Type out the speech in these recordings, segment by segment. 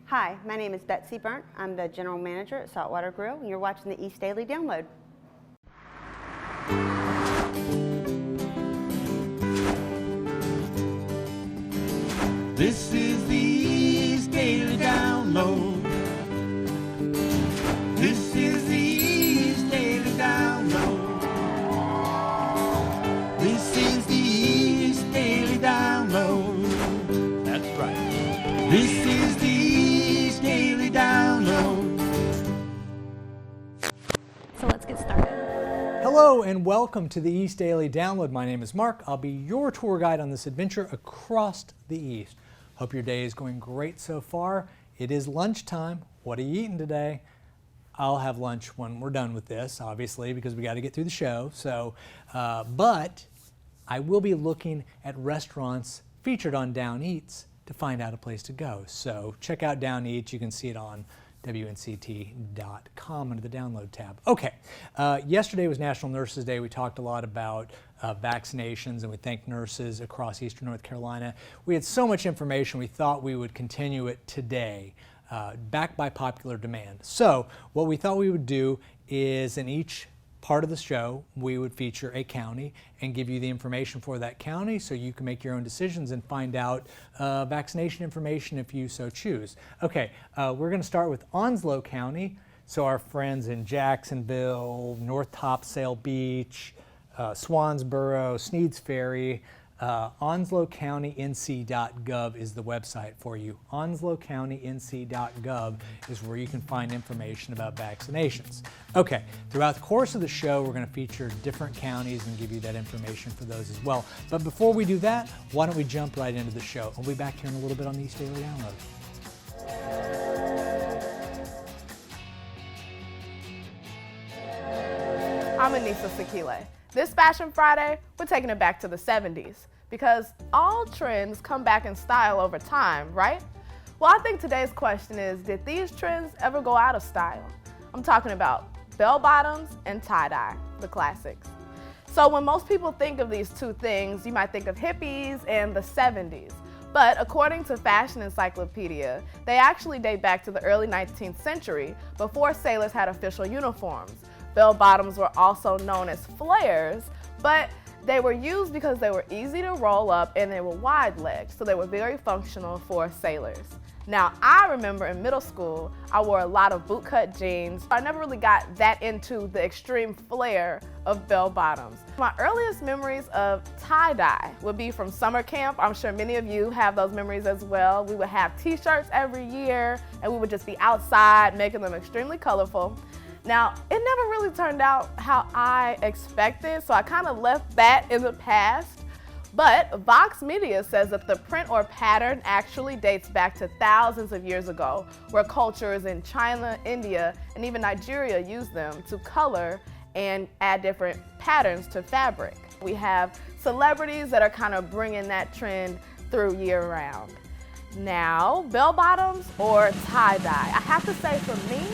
Hi, my name is Betsy BERNDT. I'm the General Manager at Saltwater Grill, and you're watching the East Daily Download. This is the East Daily Download. This is the East Daily Download. This is the East Daily Download. That's right. This is the East Daily Download. So let's get started. Hello and welcome to the East Daily Download. My name is Mark. I'll be your tour guide on this adventure across the East. Hope your day is going great so far. It is lunchtime. What are you eating today? I'll have lunch when we're done with this, obviously, because we got to get through the show. But I will be looking at restaurants featured on Down Eats to find out a place to go. So check out Down Eats. You can see it on WNCT.com under the download tab. Okay, yesterday was National Nurses Day. We talked a lot about vaccinations, and we thanked nurses across Eastern North Carolina. We had so much information, we thought we would continue it today, backed by popular demand. So what we thought we would do is in each part of the show, we would feature a county and give you the information for that county so you can make your own decisions and find out vaccination information if you so choose. Okay, we're going to start with Onslow County. So our friends in Jacksonville, North Topsail Beach, SWANSBORO, Sneads Ferry, OnslowCountyNC.gov is the website for you. OnslowCountyNC.gov is where you can find information about vaccinations. Okay, throughout the course of the show, we're going to feature different counties and give you that information for those as well. But before we do that, why don't we jump right into the show? We'll be back here in a little bit on the East Daily Download. I'm Anissa Sakile. This Fashion Friday, we're taking it back to the 70s because all trends come back in style over time, right? Well, I think today's question is, did these trends ever go out of style? I'm talking about bell bottoms and tie-dye, the classics. So when most people think of these two things, you might think of hippies and the 70s. But according to Fashion Encyclopedia, they actually date back to the early 19th century before sailors had official uniforms. Bell bottoms were also known as flares, but they were used because they were easy to roll up and they were wide legged, so they were very functional for sailors. Now, I remember in middle school, I wore a lot of bootcut jeans. I never really got that into the extreme flare of bell bottoms. My earliest memories of tie-dye would be from summer camp. I'm sure many of you have those memories as well. We would have t-shirts every year and we would just be outside making them extremely colorful. Now, it never really turned out how I expected, so I kind of left that in the past. But Vox Media says that the print or pattern actually dates back to thousands of years ago, where cultures in China, India, and even Nigeria used them to color and add different patterns to fabric. We have celebrities that are kind of bringing that trend through year-round. Now, bell bottoms or tie-dye? I have to say, for me,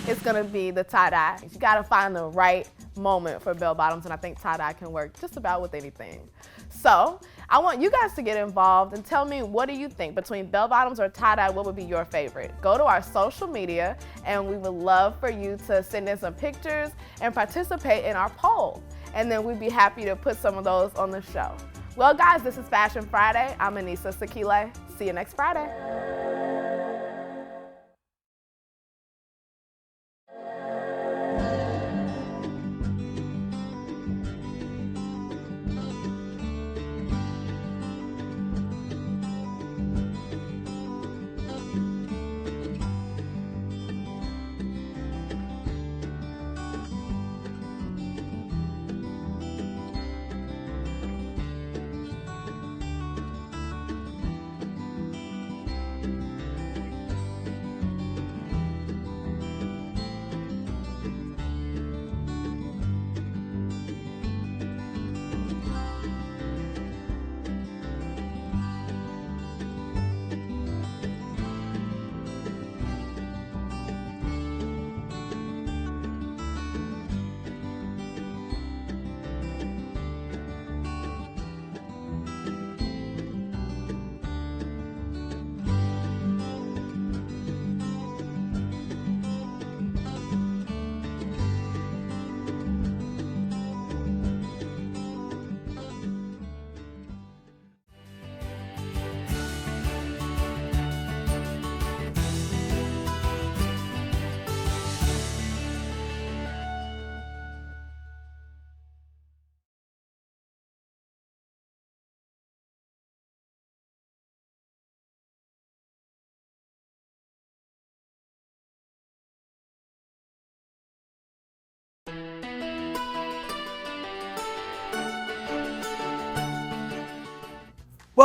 it's gonna be the tie-dye. You gotta find the right moment for bell bottoms, and I think tie-dye can work just about with anything. So I want you guys to get involved and tell me, what do you think between bell bottoms or tie-dye? What would be your favorite? Go to our social media and we would love for you to send in some pictures and participate in our poll. And then we'd be happy to put some of those on the show. Well guys, this is Fashion Friday. I'm Anissa Sakile. See you next Friday.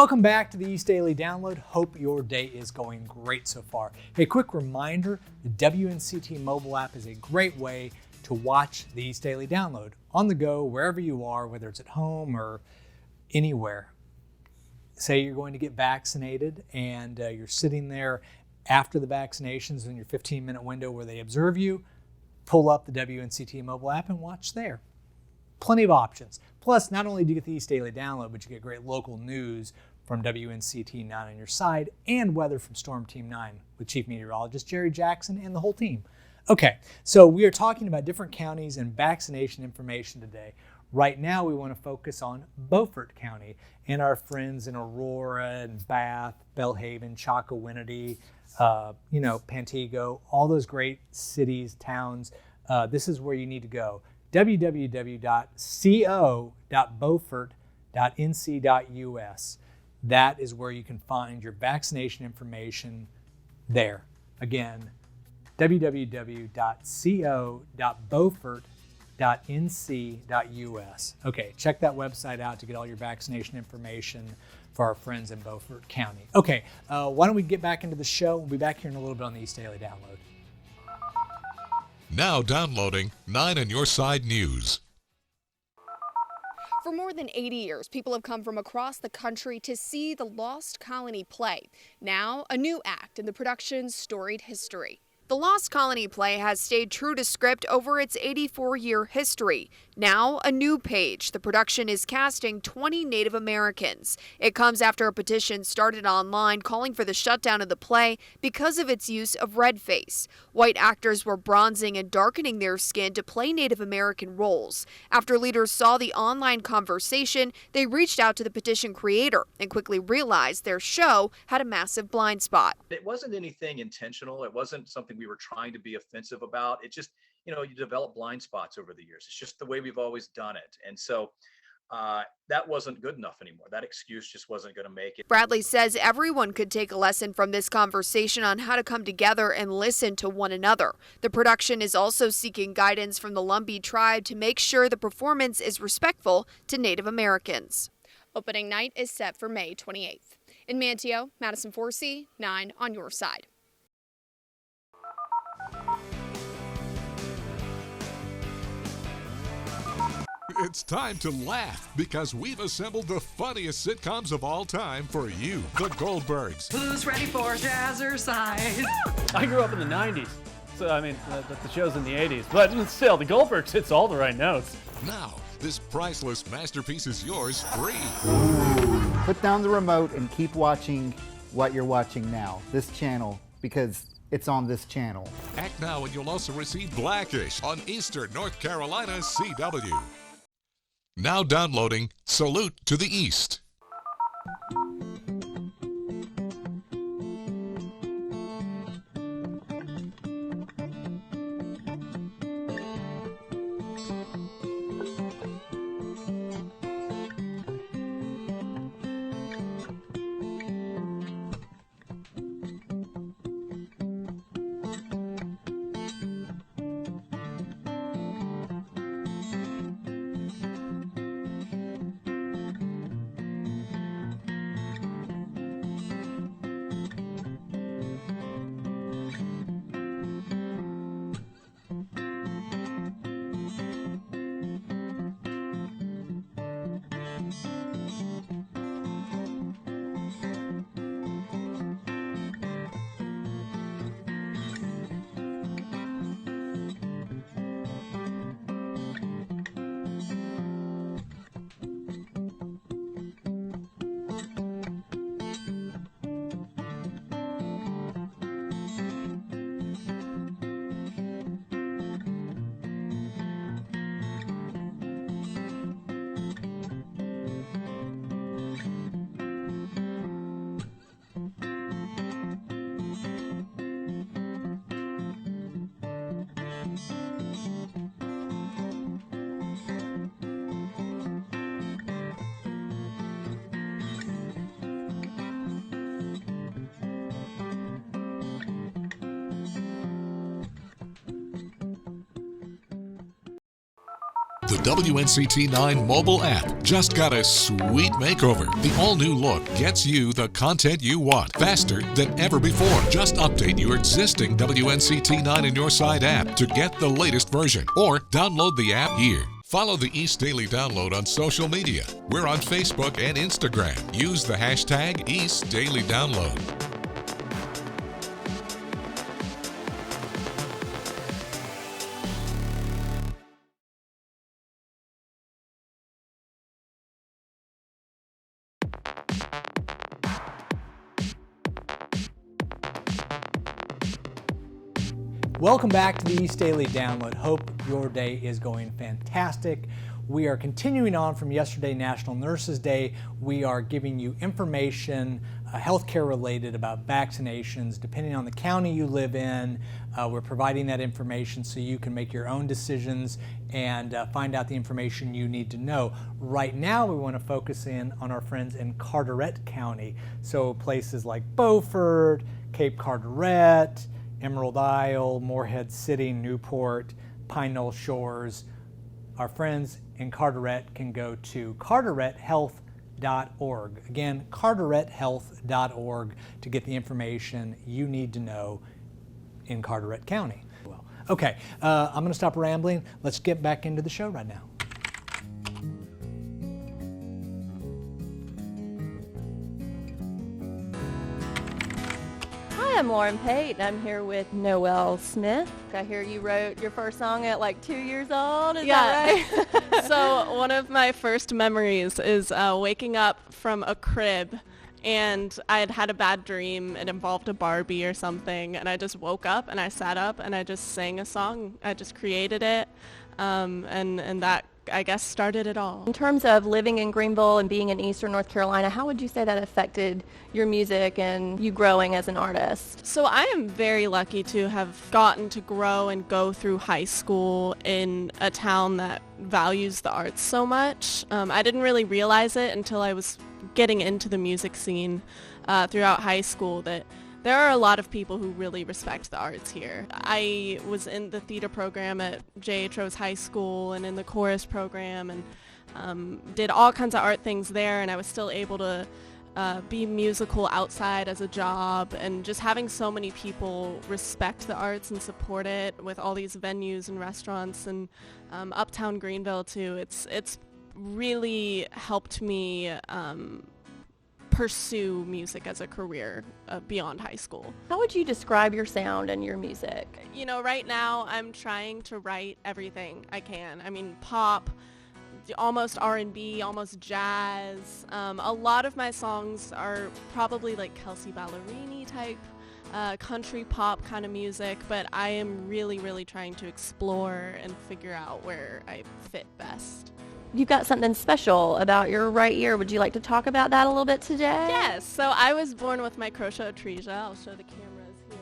Welcome back to the East Daily Download. Hope your day is going great so far. Hey, quick reminder, the WNCT mobile app is a great way to watch the East Daily Download on the go, wherever you are, whether it's at home or anywhere. Say you're going to get vaccinated and you're sitting there after the vaccinations in your 15-minute window where they observe you, pull up the WNCT mobile app and watch there. Plenty of options. Plus, not only do you get the East Daily Download, but you get great local news from WNCT 9 on your side and weather from Storm Team 9 with Chief Meteorologist Jerry Jackson and the whole team. Okay, so we are talking about different counties and vaccination information today. Right now, we want to focus on Beaufort County and our friends in Aurora and Bath, Belhaven, Chocowinity, Pantego, all those great cities, towns. This is where you need to go. www.co.beaufort.nc.us. That is where you can find your vaccination information there. Again, www.co.beaufort.nc.us. Okay, check that website out to get all your vaccination information for our friends in Beaufort County. Okay, why don't we get back into the show? We'll be back here in a little bit on the East Daily Download. Now downloading 9 on Your Side News. For more than 80 years, people have come from across the country to see the Lost Colony play. Now, a new act in the production's storied history. The Lost Colony play has stayed true to script over its 84-year history. Now, a new page. The production is casting 20 Native Americans. It comes after a petition started online calling for the shutdown of the play because of its use of redface. White actors were bronzing and darkening their skin to play Native American roles. After leaders saw the online conversation, they reached out to the petition creator and quickly realized their show had a massive blind spot. It wasn't anything intentional. It wasn't something we were trying to be offensive about. It just, you develop blind spots over the years. It's just the way we've always done it. And so that wasn't good enough anymore. That excuse just wasn't going to make it. Bradley says everyone could take a lesson from this conversation on how to come together and listen to one another. The production is also seeking guidance from the Lumbee tribe to make sure the performance is respectful to Native Americans. Opening night is set for May 28th. In Manteo, Madison Forsey, 9 on Your Side. It's time to laugh because we've assembled the funniest sitcoms of all time for you, the Goldbergs. Who's ready for jazzercise? I grew up in the 90s, so the show's in the 80s, but still, the Goldbergs hits all the right notes. Now, this priceless masterpiece is yours free. Put down the remote and keep watching what you're watching now, this channel, because it's on this channel. Act now and you'll also receive Blackish on Eastern North Carolina CW. Now downloading Salute to the East. The WNCT-9 mobile app just got a sweet makeover. The all-new look gets you the content you want faster than ever before. Just update your existing WNCT-9 in Your Side app to get the latest version, or download the app here. Follow the East Daily Download on social media. We're on Facebook and Instagram. Use the hashtag East Daily Download. Welcome back to the East Daily Download. Hope your day is going fantastic. We are continuing on from yesterday, National Nurses Day. We are giving you information, healthcare related about vaccinations. Depending on the county you live in, we're providing that information so you can make your own decisions and find out the information you need to know. Right now, we want to focus in on our friends in Carteret County. So places like Beaufort, Cape Carteret, Emerald Isle, Morehead City, Newport, Pine Knoll Shores. Our friends in Carteret can go to carterethealth.org. Again, carterethealth.org to get the information you need to know in Carteret County. Well, okay, I'm going to stop rambling. Let's get back into the show right now. I'm Lauren Pate, and I'm here with Noelle Smith. I hear you wrote your first song at like 2 years old, is that right? So one of my first memories is waking up from a crib, and I had had a bad dream. It involved a Barbie or something, and I just woke up and I sat up and I just sang a song. I just created it, and that, I guess, started it all. In terms of living in Greenville and being in Eastern North Carolina, how would you say that affected your music and you growing as an artist? So I am very lucky to have gotten to grow and go through high school in a town that values the arts so much. I didn't really realize it until I was getting into the music scene throughout high school, that there are a lot of people who really respect the arts here. I was in the theater program at J.H. Rose High School and in the chorus program, and did all kinds of art things there, and I was still able to be musical outside as a job, and just having so many people respect the arts and support it with all these venues and restaurants, and uptown Greenville too. It's really helped me pursue music as a career beyond high school. How would you describe your sound and your music? You know, right now I'm trying to write everything I can. I mean, pop, almost R&B, almost jazz. A lot of my songs are probably like Kelsey Ballerini type, country pop kind of music, but I am really, really trying to explore and figure out where I fit best. You've got something special about your right ear. Would you like to talk about that a little bit today? Yes. So I was born with microtia. I'll show the cameras here.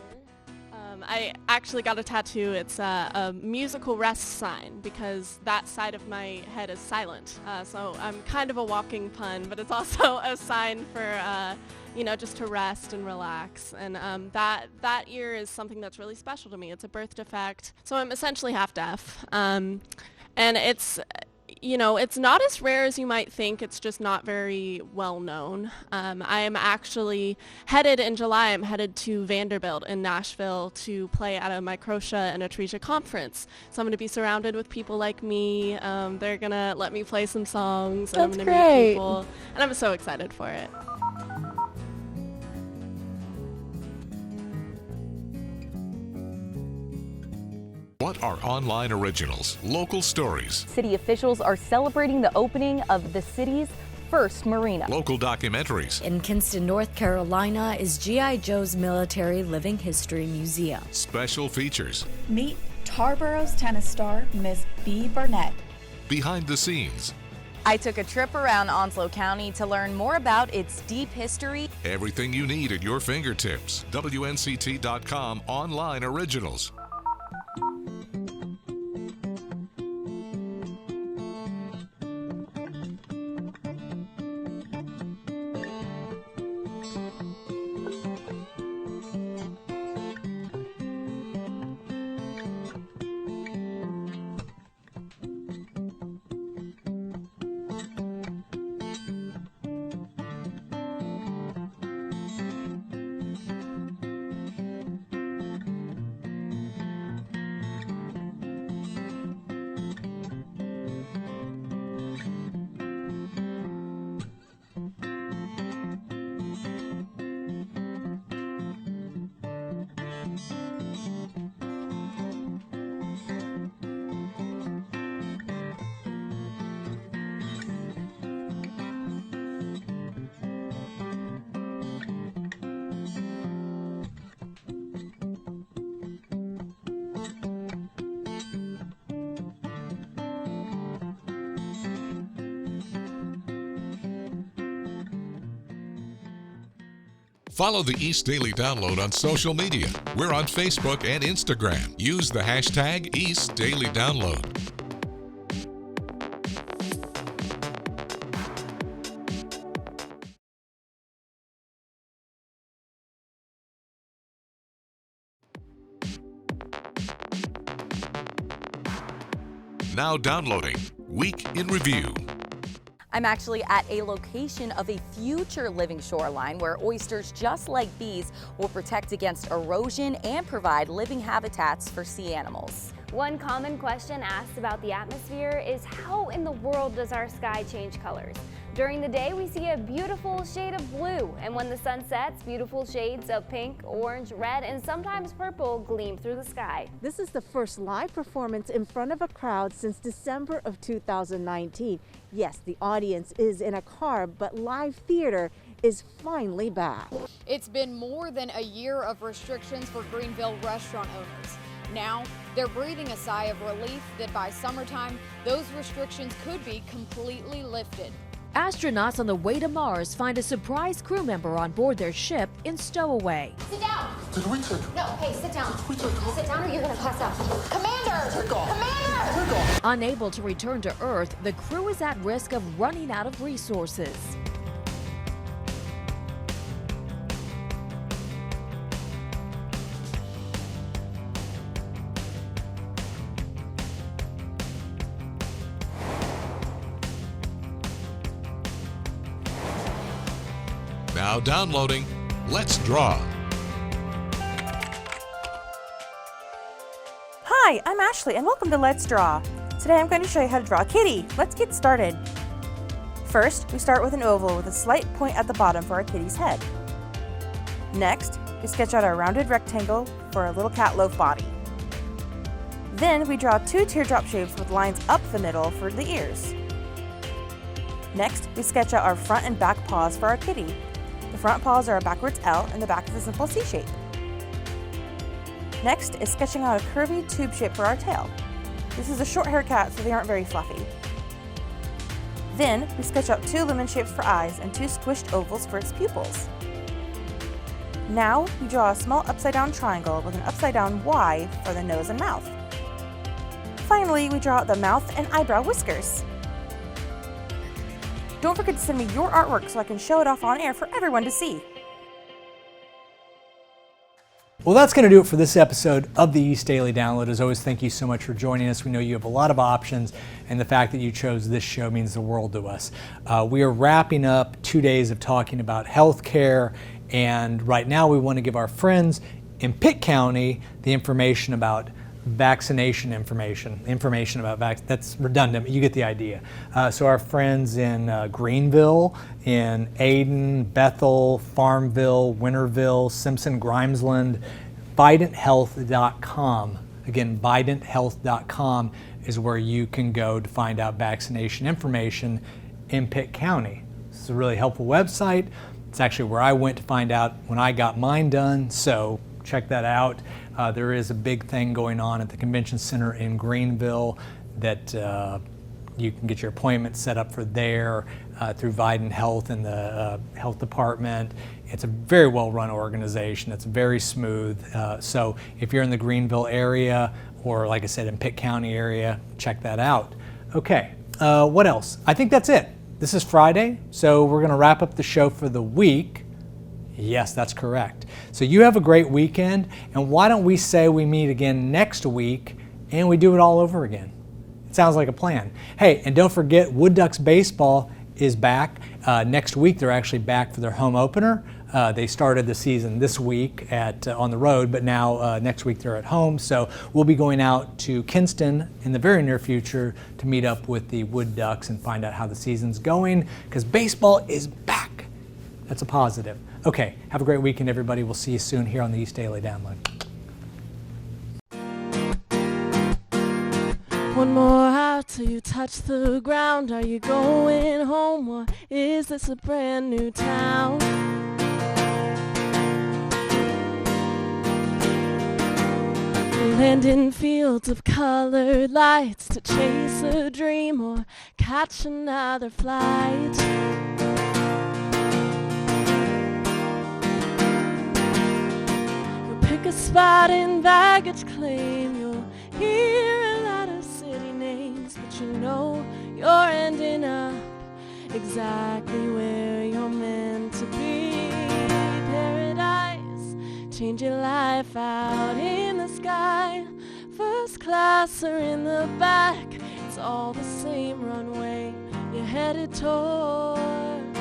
I actually got a tattoo. It's a musical rest sign because that side of my head is silent. So I'm kind of a walking pun, but it's also a sign for, just to rest and relax. And that ear is something that's really special to me. It's a birth defect. So I'm essentially half deaf. And it's not as rare as you might think. It's just not very well known. I am actually headed in July. I'm headed to Vanderbilt in Nashville to play at a microtia and atresia conference. So I'm going to be surrounded with people like me. They're going to let me play some songs. And That's I'm going to meet great. people. And I'm so excited for it. What are online originals, local stories, City officials are celebrating the opening of the city's first marina. local documentaries, In Kinston, North Carolina is G.I. Joe's Military Living History Museum. special features, Meet Tarborough's tennis star, Miss BERNDT. behind the scenes, I took a trip around Onslow County to learn more about its deep history. everything you need at your fingertips. WNCT.com online originals. Follow the East Daily Download on social media. We're on Facebook and Instagram. Use the hashtag East Daily Download. Now downloading Week in Review. I'm actually at a location of a future living shoreline where oysters just like these will protect against erosion and provide living habitats for sea animals. One common question asked about the atmosphere is how in the world does our sky change colors? During the day, we see a beautiful shade of blue, and when the sun sets, beautiful shades of pink, orange, red, and sometimes purple gleam through the sky. This is the first live performance in front of a crowd since December of 2019. Yes, the audience is in a car, but live theater is finally back. It's been more than a year of restrictions for Greenville restaurant owners. Now, they're breathing a sigh of relief that by summertime, those restrictions could be completely lifted. Astronauts on the way to Mars find a surprise crew member on board their ship in stowaway. Sit down. Did we take? No, hey, sit down. We take off. Sit down or you're gonna pass out. Commander! Take off. Commander! Take off. Unable to return to Earth, the crew is at risk of running out of resources. Now downloading Let's Draw. Hi, I'm Ashley and welcome to Let's Draw. Today I'm going to show you how to draw a kitty. Let's get started. First, we start with an oval with a slight point at the bottom for our kitty's head. Next, we sketch out our rounded rectangle for a little cat loaf body. Then we draw two teardrop shapes with lines up the middle for the ears. Next, we sketch out our front and back paws for our kitty. The front paws are a backwards L and the back is a simple C shape. Next is sketching out a curvy tube shape for our tail. This is a short hair cat, so they aren't very fluffy. Then we sketch out two lemon shapes for eyes and two squished ovals for its pupils. Now we draw a small upside down triangle with an upside down Y for the nose and mouth. Finally, we draw out the mouth and eyebrow whiskers. Don't forget to send me your artwork so I can show it off on air for everyone to see. Well, that's going to do it for this episode of the East Daily Download. As always, thank you so much for joining us. We know you have a lot of options, and the fact that you chose this show means the world to us. We are wrapping up 2 days of talking about healthcare, and right now we want to give our friends in Pitt County the information about vaccination information about that's redundant, but you get the idea. So our friends in Greenville, in Ayden, Bethel, Farmville, Winterville, Simpson, Grimesland, BERNDT.com. Again, BERNDT.com is where you can go to find out vaccination information in Pitt County. This is a really helpful website. It's actually where I went to find out when I got mine done, so check that out. There is a big thing going on at the convention center in Greenville that you can get your appointment set up for there through Vidant Health and the health department. It's a very well-run organization. It's very smooth. So if you're in the Greenville area or, like I said, in Pitt County area, check that out. Okay, what else? I think that's it. This is Friday, so we're going to wrap up the show for the week. Yes, that's correct. So you have a great weekend, and why don't we say we meet again next week and we do it all over again? It sounds like a plan. Hey, and don't forget, Wood Ducks baseball is back. Next week they're actually back for their home opener. They started the season this week on the road, but now next week they're at home. So we'll be going out to Kinston in the very near future to meet up with the Wood Ducks and find out how the season's going, because baseball is back. That's a positive. Okay, have a great weekend, everybody. We'll see you soon here on the East Daily Download. One more out till you touch the ground. Are you going home, or is this a brand new town? Land in fields of colored lights to chase a dream or catch another flight. a spot in baggage claim. You'll hear a lot of city names, but you know you're ending up exactly where you're meant to be. Paradise, change your life out in the sky. First class or in the back, it's all the same runway you're headed towards.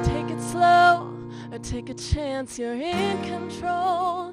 Take it slow or take a chance, you're in control.